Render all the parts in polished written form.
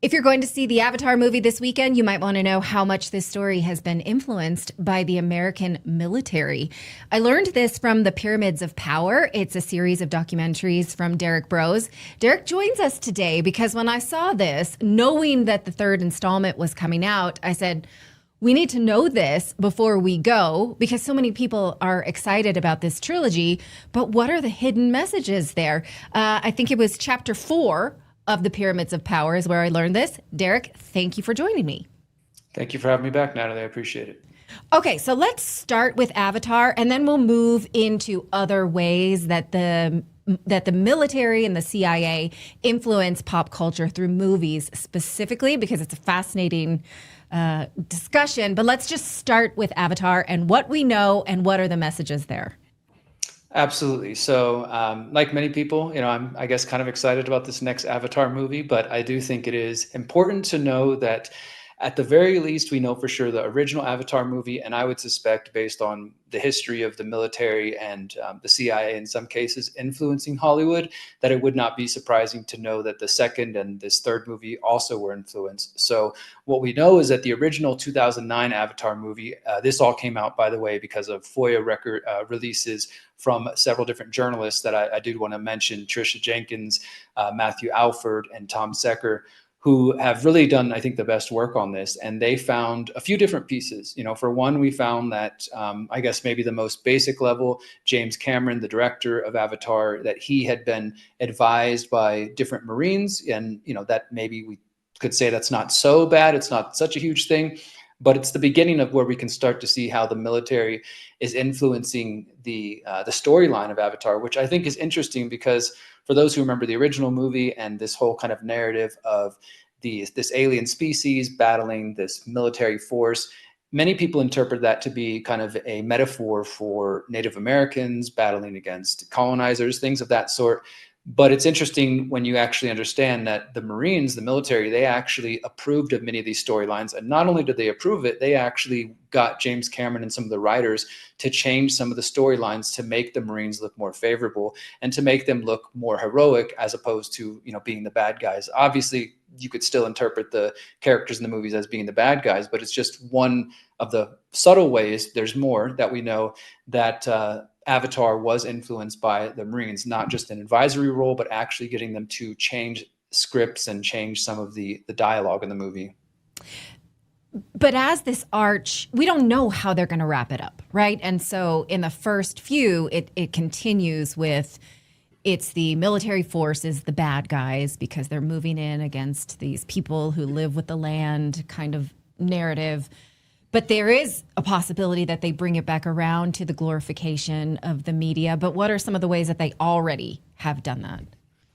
If you're going to see the Avatar movie this weekend, you might want to know how much this story has been influenced by the American military. I learned this from The Pyramids of Power. It's a series of documentaries from Derrick Broze. Derrick joins us today because when I saw this, knowing that the third installment was coming out, I said, we need to know this before we go because so many people are excited about this trilogy. But what are the hidden messages there? I think it was chapter 4 of The Pyramids of Power is where I learned this. Derrick, thank you for joining me. Thank you for having me back, Natalie. I appreciate it. Okay, so let's start with Avatar, and then we'll move into other ways that the military and the CIA influence pop culture through movies specifically, because it's a fascinating discussion. But let's just start with Avatar and what we know and what are the messages there. Absolutely. So, like many people, I'm, I guess, kind of excited about this next Avatar movie, but I do think it is important to know that at the very least, we know for sure the original Avatar movie, and I would suspect based on the history of the military and the CIA in some cases influencing Hollywood, that it would not be surprising to know that the second and this third movie also were influenced. So what we know is that the original 2009 Avatar movie, this all came out, by the way, because of FOIA record releases from several different journalists that I did want to mention, Tricia Jenkins, Matthew Alford, and Tom Secker, who have really done, I think, the best work on this. And they found a few different pieces. For one, we found that, I guess maybe the most basic level, James Cameron, the director of Avatar, that he had been advised by different Marines. And, that maybe we could say that's not so bad. It's not such a huge thing. But it's the beginning of where we can start to see how the military is influencing the storyline of Avatar, which I think is interesting because for those who remember the original movie and this whole kind of narrative of this alien species battling this military force, many people interpret that to be kind of a metaphor for Native Americans battling against colonizers, things of that sort. But it's interesting when you actually understand that the Marines, the military, they actually approved of many of these storylines. And not only did they approve it, they actually got James Cameron and some of the writers to change some of the storylines to make the Marines look more favorable and to make them look more heroic as opposed to, being the bad guys. Obviously, you could still interpret the characters in the movies as being the bad guys, but it's just one of the subtle ways, there's more that we know, that Avatar was influenced by the Marines, not just an advisory role, but actually getting them to change scripts and change some of the dialogue in the movie. But as this arch, we don't know how they're going to wrap it up, right? And so in the first few, it continues with it's the military forces, the bad guys, because they're moving in against these people who live with the land kind of narrative. But there is a possibility that they bring it back around to the glorification of the media. But what are some of the ways that they already have done that?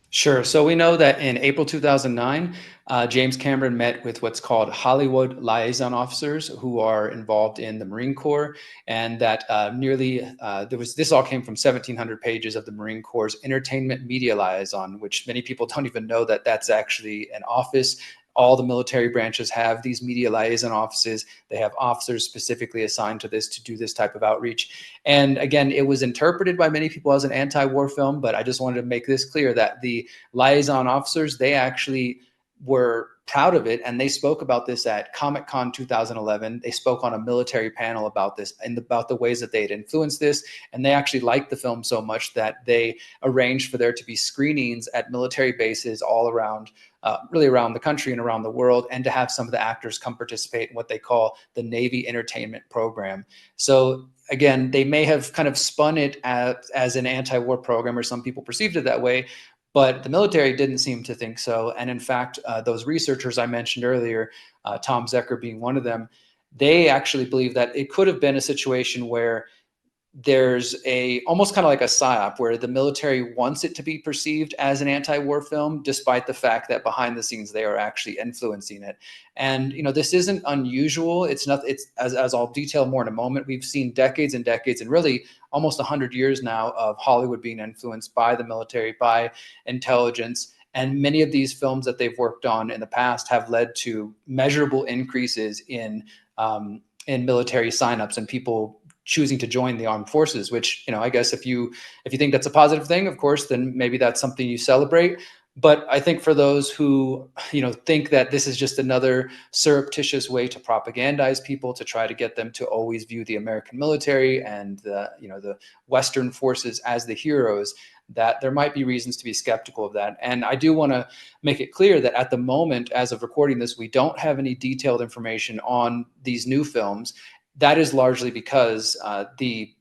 Sure. So we know that in April 2009, James Cameron met with what's called Hollywood liaison officers who are involved in the Marine Corps, and that this all came from 1,700 pages of the Marine Corps' entertainment media liaison, which many people don't even know that that's actually an office. All the military branches have these media liaison offices. They have officers specifically assigned to this to do this type of outreach. And again, it was interpreted by many people as an anti-war film, but I just wanted to make this clear that the liaison officers, they actually were proud of it. And they spoke about this at Comic-Con 2011. They spoke on a military panel about this and about the ways that they had influenced this. And they actually liked the film so much that they arranged for there to be screenings at military bases all around, really around the country and around the world, and to have some of the actors come participate in what they call the Navy Entertainment Program. So again, they may have kind of spun it as an anti-war program, or some people perceived it that way, but the military didn't seem to think so. And in fact, those researchers I mentioned earlier, Tom Secker being one of them, they actually believe that it could have been a situation where there's almost kind of like a psyop where the military wants it to be perceived as an anti-war film, despite the fact that behind the scenes they are actually influencing it. And this isn't unusual. It's as I'll detail more in a moment. We've seen decades and decades, and really almost 100 years now, of Hollywood being influenced by the military, by intelligence. And many of these films that they've worked on in the past have led to measurable increases in military signups and people choosing to join the armed forces, which, I guess if you think that's a positive thing, of course, then maybe that's something you celebrate. But I think for those who, think that this is just another surreptitious way to propagandize people, to try to get them to always view the American military and the Western forces as the heroes, that there might be reasons to be skeptical of that. And I do want to make it clear that at the moment, as of recording this, we don't have any detailed information on these new films. That is largely because the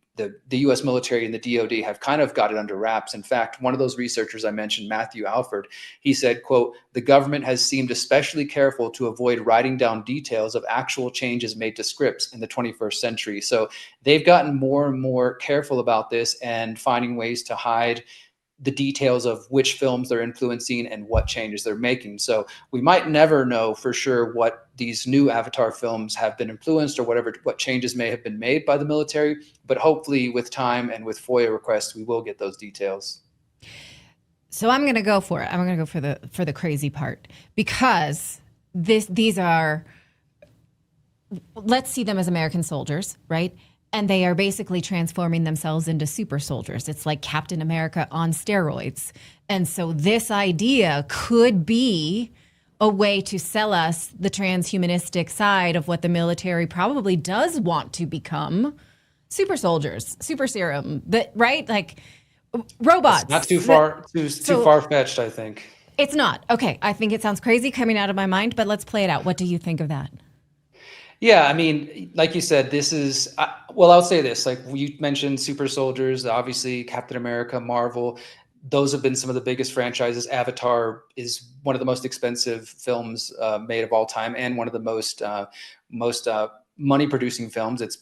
U.S. military and the DoD have kind of got it under wraps. In fact, one of those researchers I mentioned, Matthew Alford, he said, quote, "The government has seemed especially careful to avoid writing down details of actual changes made to scripts in the 21st century." So they've gotten more and more careful about this and finding ways to hide the details of which films they're influencing and what changes they're making. So we might never know for sure what these new Avatar films have been influenced or what changes may have been made by the military. But hopefully with time and with FOIA requests, we will get those details. So I'm going to go for it. I'm going to go for the crazy part, because these are, let's see them as American soldiers, right? And they are basically transforming themselves into super soldiers. It's like Captain America on steroids. And so this idea could be a way to sell us the transhumanistic side of what the military probably does want to become: super soldiers, super serum, but right? Like robots. It's not too far-fetched, I think. It's not. Okay, I think it sounds crazy coming out of my mind, but let's play it out. What do you think of that? Yeah, I mean, like you said, this is, well, I'll say this, like you mentioned super soldiers, obviously Captain America, Marvel, those have been some of the biggest franchises. Avatar is one of the most expensive films made of all time, and one of the most money producing films. It's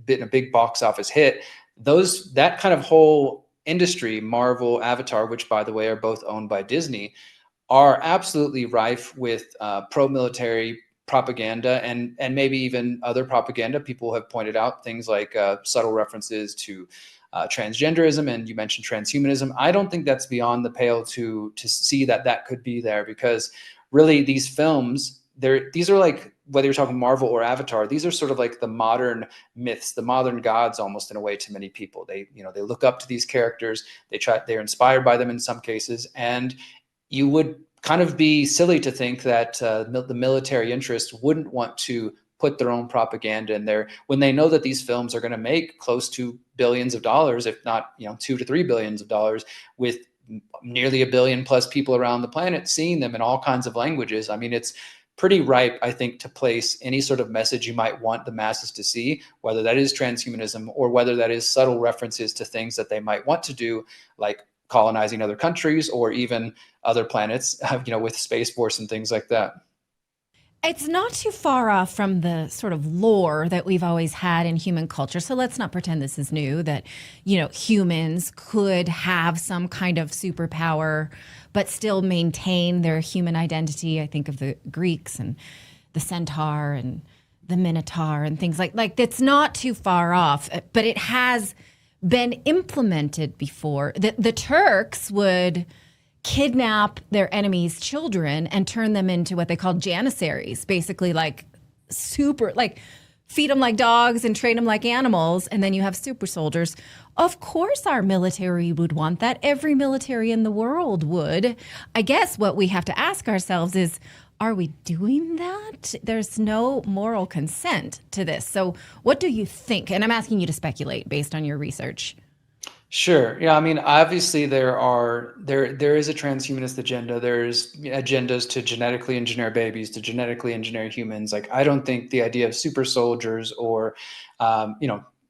been a big box office hit. That kind of whole industry, Marvel, Avatar, which by the way are both owned by Disney, are absolutely rife with pro-military propaganda and maybe even other propaganda. People have pointed out things like subtle references to transgenderism, and you mentioned transhumanism. I don't think that's beyond the pale to see that could be there, because really these films, these are like, whether you're talking Marvel or Avatar, these are sort of like the modern myths, the modern gods almost, in a way, to many people. They look up to these characters, they're inspired by them in some cases, and you would kind of be silly to think that the military interest wouldn't want to put their own propaganda in there when they know that these films are going to make close to billions of dollars, if not, $2 to $3 billions, with nearly 1 billion plus people around the planet seeing them in all kinds of languages. I mean, it's pretty ripe, I think, to place any sort of message you might want the masses to see, whether that is transhumanism or whether that is subtle references to things that they might want to do, like colonizing other countries or even other planets, with Space Force and things like that. It's not too far off from the sort of lore that we've always had in human culture. So let's not pretend this is new, that, humans could have some kind of superpower, but still maintain their human identity. I think of the Greeks and the centaur and the minotaur and things like that's not too far off, but it has been implemented before. The Turks would kidnap their enemies' children and turn them into what they called janissaries, basically like feed them like dogs and train them like animals, and then you have super soldiers. Of course our military would want that. Every military in the world would. I guess what we have to ask ourselves is, are we doing that? There's no moral consent to this. So what do you think? And I'm asking you to speculate based on your research. Sure. Yeah. I mean, obviously there is a transhumanist agenda. There's agendas to genetically engineer babies, to genetically engineer humans. Like, I don't think the idea of super soldiers or,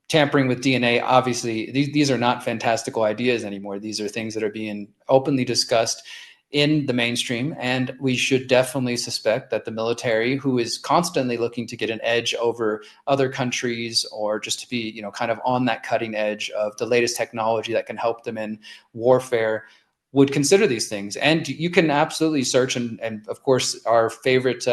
tampering with DNA, obviously these are not fantastical ideas anymore. These are things that are being openly discussed in the mainstream, and we should definitely suspect that the military, who is constantly looking to get an edge over other countries, or just to be, kind of on that cutting edge of the latest technology that can help them in warfare, would consider these things. And you can absolutely search, and of course, our favorite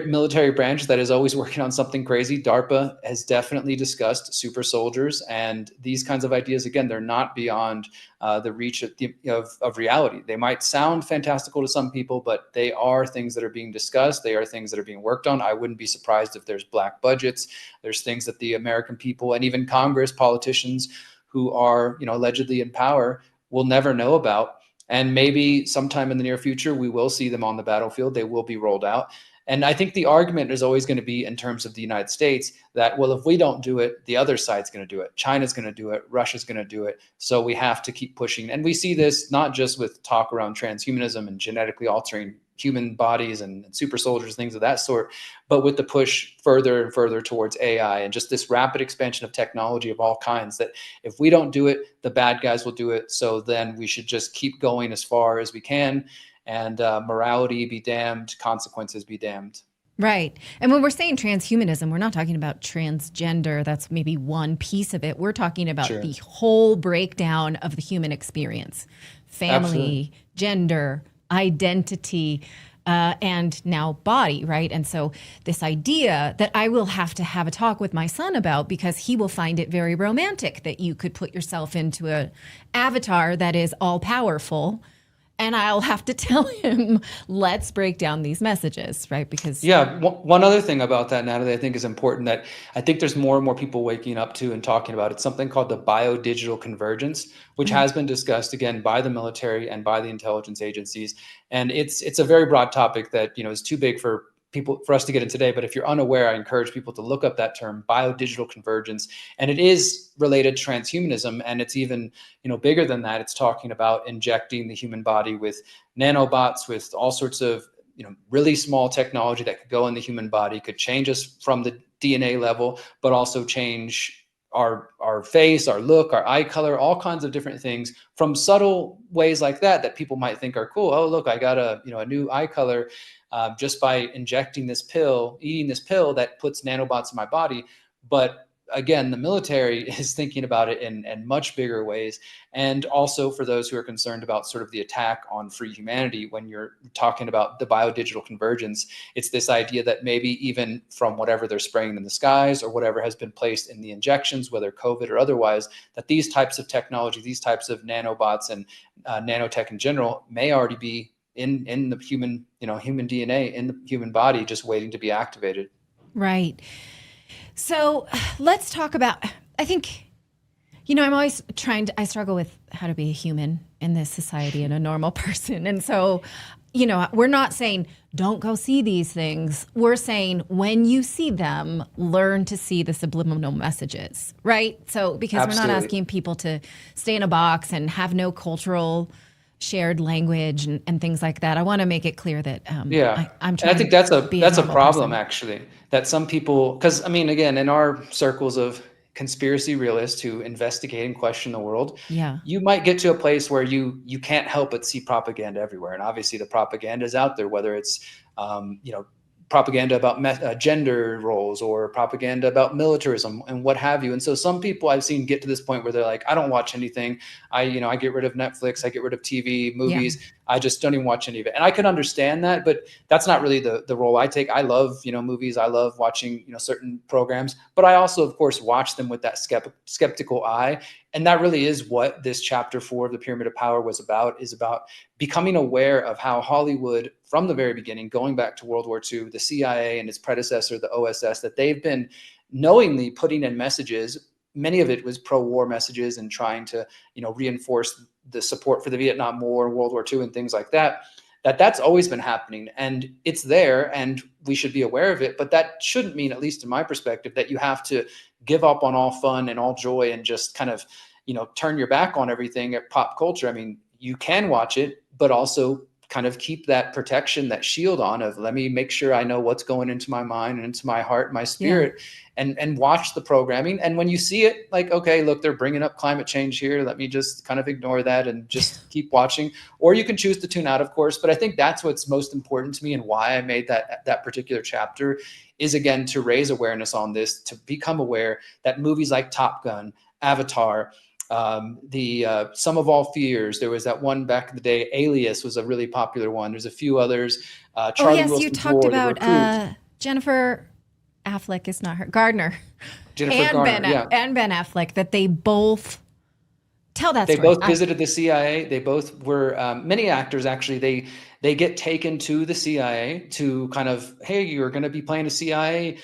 military branch that is always working on something crazy, DARPA, has definitely discussed super soldiers, and these kinds of ideas. Again, they're not beyond the reach of reality. They might sound fantastical to some people, but they are things that are being discussed. They are things that are being worked on. I wouldn't be surprised if there's black budgets. There's things that the American people and even Congress politicians who are, allegedly in power will never know about. And maybe sometime in the near future, we will see them on the battlefield. They will be rolled out. And I think the argument is always going to be in terms of the United States that, well, if we don't do it, the other side's going to do it. China's going to do it. Russia's going to do it. So we have to keep pushing. And we see this not just with talk around transhumanism and genetically altering human bodies and super soldiers, things of that sort, but with the push further and further towards AI and just this rapid expansion of technology of all kinds, that if we don't do it, the bad guys will do it. So then we should just keep going as far as we can, and morality be damned, consequences be damned. Right. And when we're saying transhumanism, we're not talking about transgender. That's maybe one piece of it. We're talking about the whole breakdown of the human experience: family, Absolutely. Gender, identity, and now body, right? And so this idea that I will have to have a talk with my son about, because he will find it very romantic that you could put yourself into an avatar that is all powerful. And I'll have to tell him, let's break down these messages, right? Because one other thing about that, Natalie, I think is important, that I think there's more and more people waking up to and talking about. It's something called the biodigital convergence, which has been discussed again by the military and by the intelligence agencies. And it's a very broad topic that, is too big for us to get in today. But if you're unaware, I encourage people to look up that term, biodigital convergence. And it is related to transhumanism. And it's even, bigger than that. It's talking about injecting the human body with nanobots, with all sorts of, really small technology that could go in the human body, could change us from the DNA level, but also change our face, our look, our eye color, all kinds of different things, from subtle ways like that people might think are cool. Oh, look, I got a new eye color just by injecting this pill, eating this pill that puts nanobots in my body. But again, the military is thinking about it in much bigger ways. And also for those who are concerned about sort of the attack on free humanity, when you're talking about the biodigital convergence, it's this idea that maybe even from whatever they're spraying in the skies or whatever has been placed in the injections, whether COVID or otherwise, that these types of technology, these types of nanobots and nanotech in general may already be in the human, human DNA in the human body, just waiting to be activated. Right. So let's talk about, I think, I'm always I struggle with how to be a human in this society and a normal person. And so, we're not saying don't go see these things. We're saying when you see them, learn to see the subliminal messages, right? So, because Absolutely. We're not asking people to stay in a box and have no cultural shared language and things like that. I want to make it clear that I'm trying. And I think that's a problem, person. Actually, that some people, because again, in our circles of conspiracy realists who investigate and question the world, you might get to a place where you can't help but see propaganda everywhere. And obviously the propaganda is out there, whether it's propaganda about gender roles or propaganda about militarism and what have you. And so some people I've seen get to this point where they're like, I don't watch anything. I get rid of Netflix. I get rid of TV, movies. I just don't even watch any of it. And I can understand that, but that's not really the role I take. I love, movies. I love watching, certain programs, but I also, of course, watch them with that skeptical eye. And that really is what this chapter 4 of the Pyramid of Power is about becoming aware of how Hollywood, from the very beginning, going back to World War II, the CIA and its predecessor, the OSS, that they've been knowingly putting in messages. Many of it was pro-war messages and trying to, reinforce the support for the Vietnam War, World War II, and things like that. That's always been happening, and it's there, and we should be aware of it. But that shouldn't mean, at least in my perspective, that you have to give up on all fun and all joy and just kind of, turn your back on everything at pop culture. I mean, you can watch it, but also kind of keep that protection, that shield on of, let me make sure I know what's going into my mind and into my heart, my spirit, and watch the programming. And when you see it, like, okay, look, they're bringing up climate change here. Let me just kind of ignore that and just keep watching. Or you can choose to tune out, of course. But I think that's what's most important to me, and why I made that particular chapter is, again, to raise awareness on this, to become aware that movies like Top Gun, Avatar, the Sum of All Fears, there was that one back in the day, Alias was a really popular one. There's a few others. Charlie Wilson's you talked War, about Jennifer Affleck, is not her, Gardner. Jennifer Garner, and Ben Affleck, that they both Tell that They story. both visited the CIA. They both were many actors actually. They get taken to the CIA to kind of, hey, you're going to be playing a CIA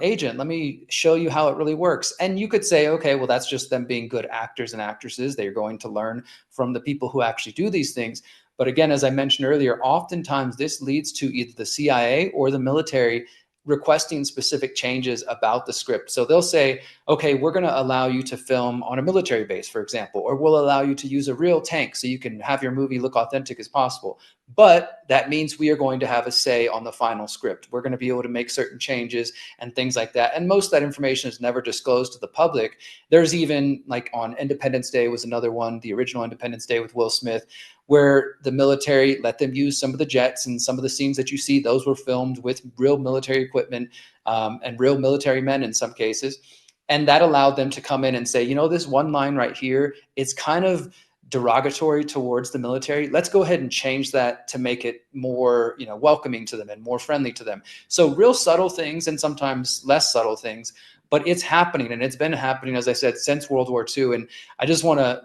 agent. Let me show you how it really works. And you could say, okay, well, that's just them being good actors and actresses. They're going to learn from the people who actually do these things. But again, as I mentioned earlier, oftentimes this leads to either the CIA or the military requesting specific changes about the script. So they'll say, okay, we're going to allow you to film on a military base, for example, or we'll allow you to use a real tank so you can have your movie look authentic as possible. But that means we are going to have a say on the final script. We're going to be able to make certain changes and things like that. And most of that information is never disclosed to the public. There's even, like, on Independence Day was another one, the original Independence Day with Will Smith, where the military let them use some of the jets, and some of the scenes that you see, those were filmed with real military equipment and real military men in some cases. And that allowed them to come in and say, you know, this one line right here, it's kind of derogatory towards the military. Let's go ahead and change that to make it more, you know, welcoming to them and more friendly to them. So real subtle things and sometimes less subtle things, but it's happening, and it's been happening, as I said, since World War II. And I just want to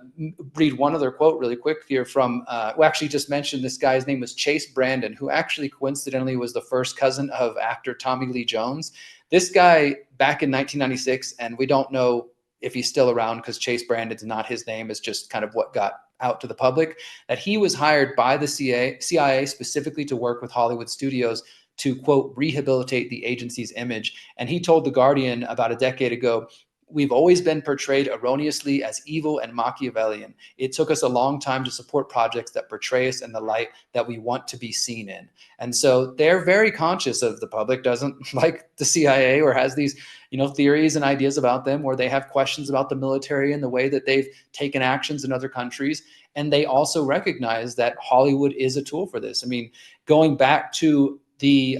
read one other quote really quick here from, we actually just mentioned this guy's name was Chase Brandon, who actually coincidentally was the first cousin of actor Tommy Lee Jones. This guy back in 1996, and we don't know if he's still around because Chase Brandon's not his name, is just kind of what got out to the public, that he was hired by the CIA specifically to work with Hollywood studios to, quote, rehabilitate the agency's image. And he told The Guardian about a decade ago, we've always been portrayed erroneously as evil and Machiavellian. It took us a long time to support projects that portray us in the light that we want to be seen in. And so they're very conscious of the public doesn't like the CIA or has these, you know, theories and ideas about them, or they have questions about the military and the way that they've taken actions in other countries. And they also recognize that Hollywood is a tool for this. I mean, going back to the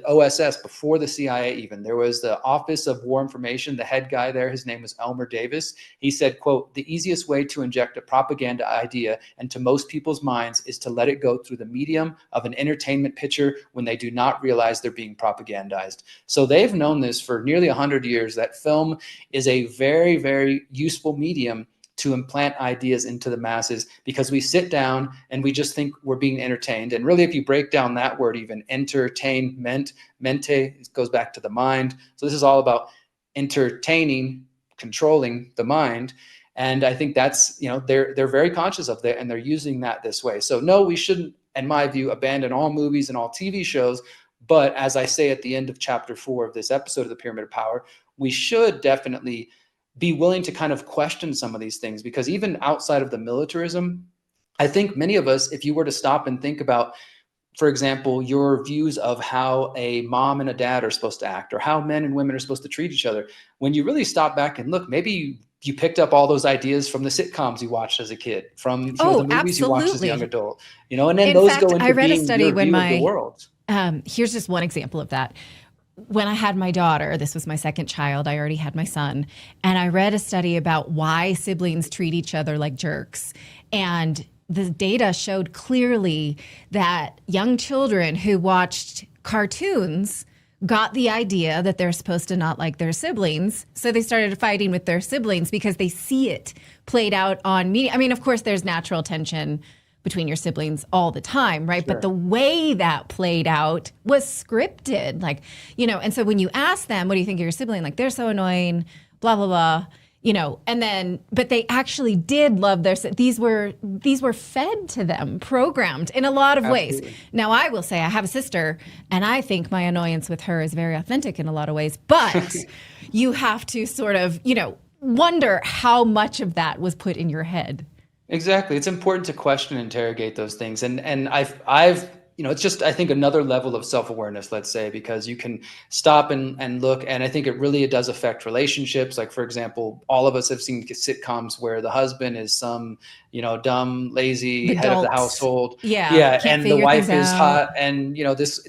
OSS before the CIA, even there was the Office of War Information. The head guy there, his name was Elmer Davis. He said, quote, the easiest way to inject a propaganda idea into most people's minds is to let it go through the medium of an entertainment picture when they do not realize they're being propagandized. So they've known this for nearly 100 years, that film is a very, very useful medium to implant ideas into the masses, because we sit down and we just think we're being entertained. And really, if you break down that word, even entertainment, mente, it goes back to the mind. So this is all about entertaining, controlling the mind. And I think that's, you know, they're very conscious of that, and they're using that this way. So no, we shouldn't, in my view, abandon all movies and all TV shows. But as I say at the end of chapter 4 of this episode of the Pyramid of Power, we should definitely be willing to kind of question some of these things, because even outside of the militarism, I think many of us, if you were to stop and think about, for example, your views of how a mom and a dad are supposed to act, or how men and women are supposed to treat each other, when you really stop back and look, maybe you picked up all those ideas from the sitcoms you watched as a kid, from, you know, the movies you watched as a young adult, you know, and then those go into being your view of the world. Here's just one example of that. When I had my daughter, this was my second child, I already had my son, and I read a study about why siblings treat each other like jerks. And the data showed clearly that young children who watched cartoons got the idea that they're supposed to not like their siblings. So they started fighting with their siblings because they see it played out on media. I mean, of course, there's natural tension between your siblings all the time, right? Sure. But the way that played out was scripted, like, you know, and so when you ask them, what do you think of your sibling? Like, they're so annoying, blah, blah, blah, you know, and then, but they actually did love these were fed to them, programmed in a lot of Absolutely. Ways. Now, I will say I have a sister, and I think my annoyance with her is very authentic in a lot of ways, but you have to sort of, you know, wonder how much of that was put in your head. Exactly. It's important to question and interrogate those things. And I've, you know, it's just, I think, another level of self-awareness, let's say, because you can stop and look. And I think it does affect relationships. Like, for example, all of us have seen sitcoms where the husband is some dumb, lazy The head of the dolts. household. Yeah. Yeah, Can't and the figure things wife is out. hot, and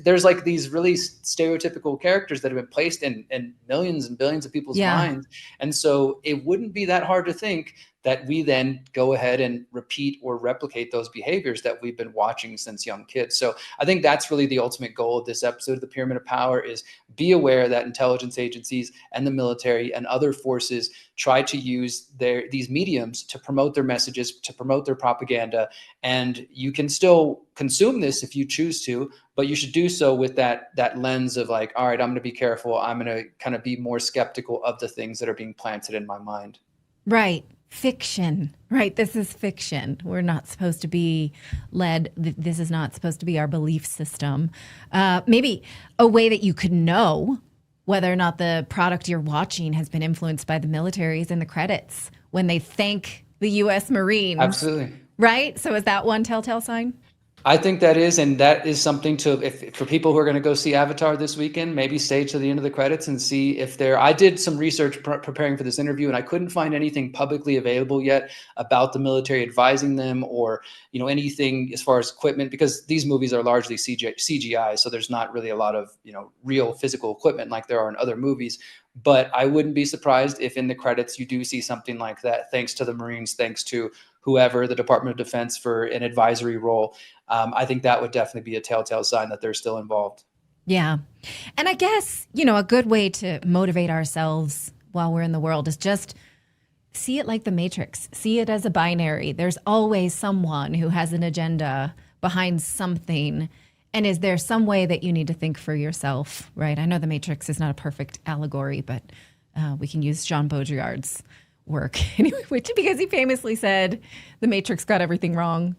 there's like these really stereotypical characters that have been placed in millions and billions of people's Yeah. minds. And so it wouldn't be that hard to think that we then go ahead and repeat or replicate those behaviors that we've been watching since young kids. So I think that's really the ultimate goal of this episode of the Pyramid of Power, is be aware that intelligence agencies and the military and other forces try to use these mediums to promote their messages, to promote their propaganda. And you can still consume this if you choose to, but you should do so with that lens of like, all right, I'm going to be careful. I'm going to kind of be more skeptical of the things that are being planted in my mind. Right. Fiction. Right. This is fiction. We're not supposed to be led. This is not supposed to be our belief system. Maybe a way that you could know whether or not the product you're watching has been influenced by the military is in the credits when they thank the U.S. Marines. Absolutely. Right. So is that one telltale sign? I think that is, and that is something to, if for people who are going to go see Avatar this weekend, maybe stay to the end of the credits and see if there. I did some research preparing for this interview, and I couldn't find anything publicly available yet about the military advising them, or anything as far as equipment, because these movies are largely CGI, so there's not really a lot of real physical equipment like there are in other movies. But I wouldn't be surprised if in the credits you do see something like that. Thanks to the Marines, thanks to whoever, the Department of Defense, for an advisory role. I think that would definitely be a telltale sign that they're still involved. Yeah. And I guess, a good way to motivate ourselves while we're in the world is just see it like the Matrix. See it as a binary. There's always someone who has an agenda behind something. And is there some way that you need to think for yourself, right? I know the Matrix is not a perfect allegory, but we can use Jean Baudrillard's work anyway, because he famously said the Matrix got everything wrong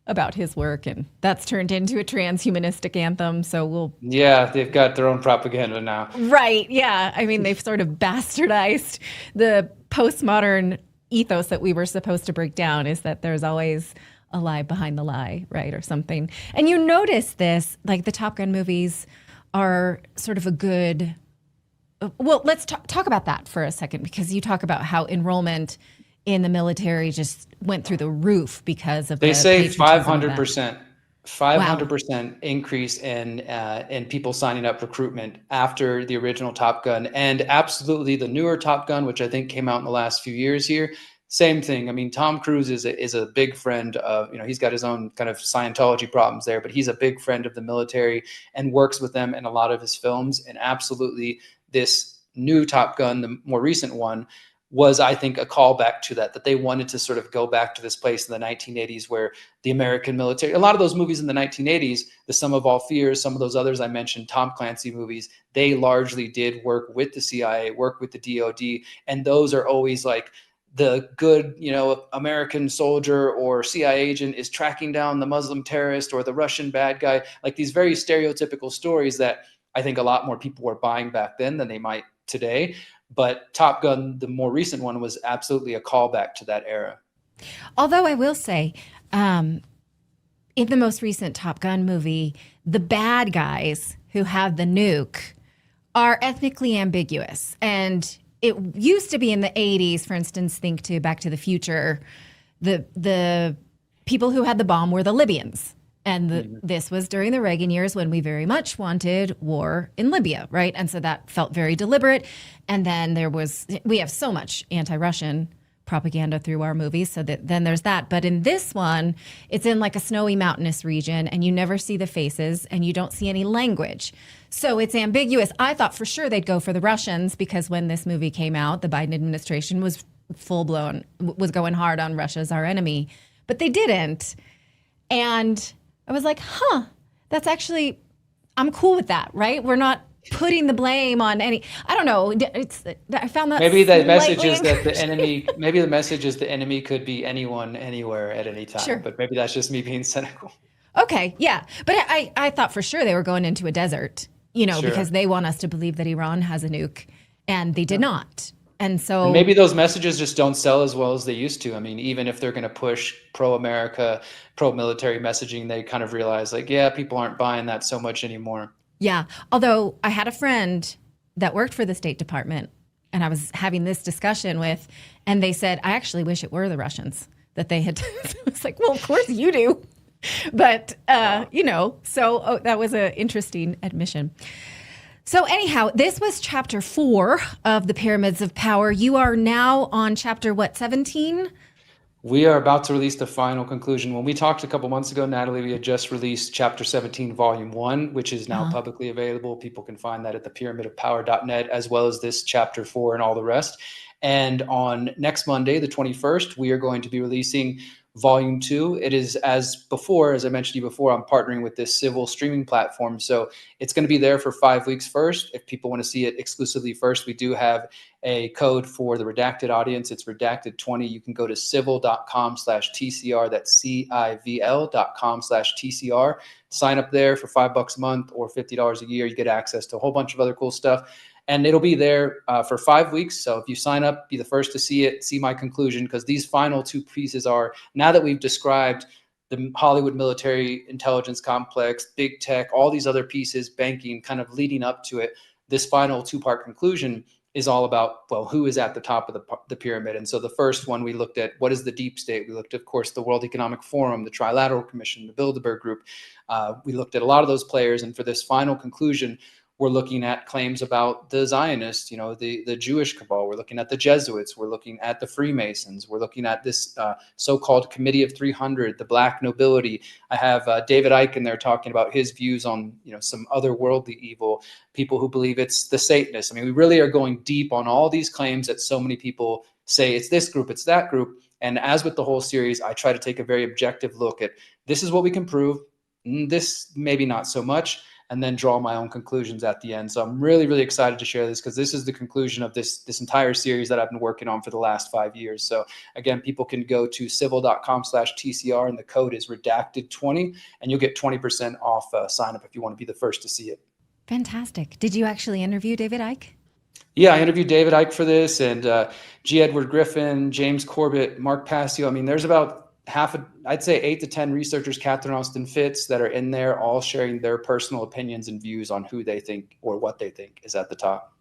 about his work, and that's turned into a transhumanistic anthem. So they've got their own propaganda now. Right. Yeah. I mean, they've sort of bastardized the postmodern ethos that we were supposed to break down, is that there's always a lie behind the lie, right? Or something. And you notice this, like the Top Gun movies are sort of a good, well, let's talk about that for a second, because you talk about how enrollment in the military just went through the roof because of they say 500%. 500% wow. increase in people signing up for recruitment after the original Top Gun, and absolutely the newer Top Gun, which I think came out in the last few years here. Same thing. I mean, Tom Cruise is a big friend of, he's got his own kind of Scientology problems there, but he's a big friend of the military and works with them in a lot of his films. And absolutely, this new Top Gun, the more recent one, was, I think, a callback to that they wanted to sort of go back to this place in the 1980s where the American military, a lot of those movies in the 1980s, The Sum of All Fears, some of those others I mentioned, Tom Clancy movies, they largely did work with the CIA, work with the DOD. And those are always like the good, American soldier or CIA agent is tracking down the Muslim terrorist or the Russian bad guy, like these very stereotypical stories that I think a lot more people were buying back then than they might today. But Top Gun, the more recent one, was absolutely a callback to that era. Although I will say, in the most recent Top Gun movie, the bad guys who have the nuke are ethnically ambiguous. And it used to be in the 80s, for instance, think to Back to the Future, the people who had the bomb were the Libyans. And this was during the Reagan years when we very much wanted war in Libya, right? And so that felt very deliberate. And then we have so much anti-Russian propaganda through our movies, so that then there's that. But in this one, it's in like a snowy mountainous region, and you never see the faces, and you don't see any language. So it's ambiguous. I thought for sure they'd go for the Russians, because when this movie came out, the Biden administration was full-blown, was going hard on Russia's our enemy. But they didn't. And I was like, that's actually, I'm cool with that, right? We're not putting the blame on any, I don't know. I found that maybe the message is that the enemy, maybe the message is the enemy could be anyone, anywhere at any time. Sure. But maybe that's just me being cynical. Okay, yeah. But I thought for sure they were going into a desert, Sure. because they want us to believe that Iran has a nuke, and they did not. And so and maybe those messages just don't sell as well as they used to. I mean, even if they're going to push pro-America, pro-military messaging, they kind of realize like, yeah, people aren't buying that so much anymore. Yeah. Although I had a friend that worked for the State Department, and I was having this discussion with, and they said, I actually wish it were the Russians, that they had. It's like, well, of course you do. But, that was an interesting admission. So anyhow, this was chapter 4 of the Pyramids of Power. You are now on chapter, 17? We are about to release the final conclusion. When we talked a couple months ago, Natalie, we had just released chapter 17, volume 1, which is now publicly available. People can find that at thepyramidofpower.net, as well as this chapter 4 and all the rest. And on next Monday, the 21st, we are going to be releasing volume 2. It is, as I mentioned to you before, I'm partnering with this civil streaming platform. So it's going to be there for 5 weeks first. If people want to see it exclusively first, we do have a code for the Redacted audience. It's Redacted20. You can go to civil.com/TCR. That's CIVL.com/TCR. Sign up there for $5 a month or $50 a year. You get access to a whole bunch of other cool stuff. And it'll be there for 5 weeks. So if you sign up, be the first to see it, see my conclusion, because these final 2 pieces are, now that we've described the Hollywood military intelligence complex, big tech, all these other pieces, banking, kind of leading up to it, this final 2-part conclusion is all about, well, who is at the top of the pyramid. And so the first one, we looked at what is the deep state. We looked at, of course, the World Economic Forum, the Trilateral Commission, the Bilderberg Group. We looked at a lot of those players. And for this final conclusion, we're looking at claims about the Zionists, the Jewish cabal. We're looking at the Jesuits. We're looking at the Freemasons. We're looking at this so-called Committee of 300, the Black nobility. I have David Icke in there talking about his views on, some otherworldly evil, people who believe it's the Satanists. I mean, we really are going deep on all these claims that so many people say it's this group, it's that group. And as with the whole series, I try to take a very objective look at this is what we can prove, this maybe not so much, and then draw my own conclusions at the end. So I'm really, really excited to share this because this is the conclusion of this entire series that I've been working on for the last 5 years. So again, people can go to civil.com/TCR and the code is Redacted20 and you'll get 20% off sign up if you want to be the first to see it. Fantastic. Did you actually interview David Icke? Yeah, I interviewed David Icke for this and G. Edward Griffin, James Corbett, Mark Passio. I mean, there's about I'd say 8 to 10 researchers, Catherine Austin Fitts, that are in there, all sharing their personal opinions and views on who they think or what they think is at the top.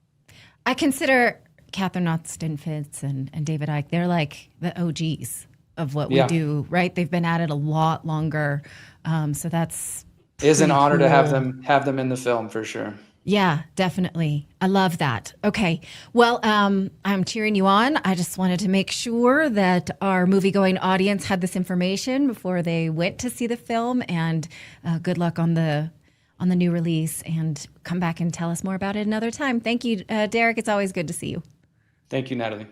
I consider Catherine Austin Fitts and David Icke, they're like the OGs of what we do, right? They've been at it a lot longer. So that's is an honor to have them in the film for sure. Yeah, definitely. I love that. Okay. Well, I'm cheering you on. I just wanted to make sure that our movie-going audience had this information before they went to see the film. And good luck on the new release. And come back and tell us more about it another time. Thank you, Derrick. It's always good to see you. Thank you, Natalie.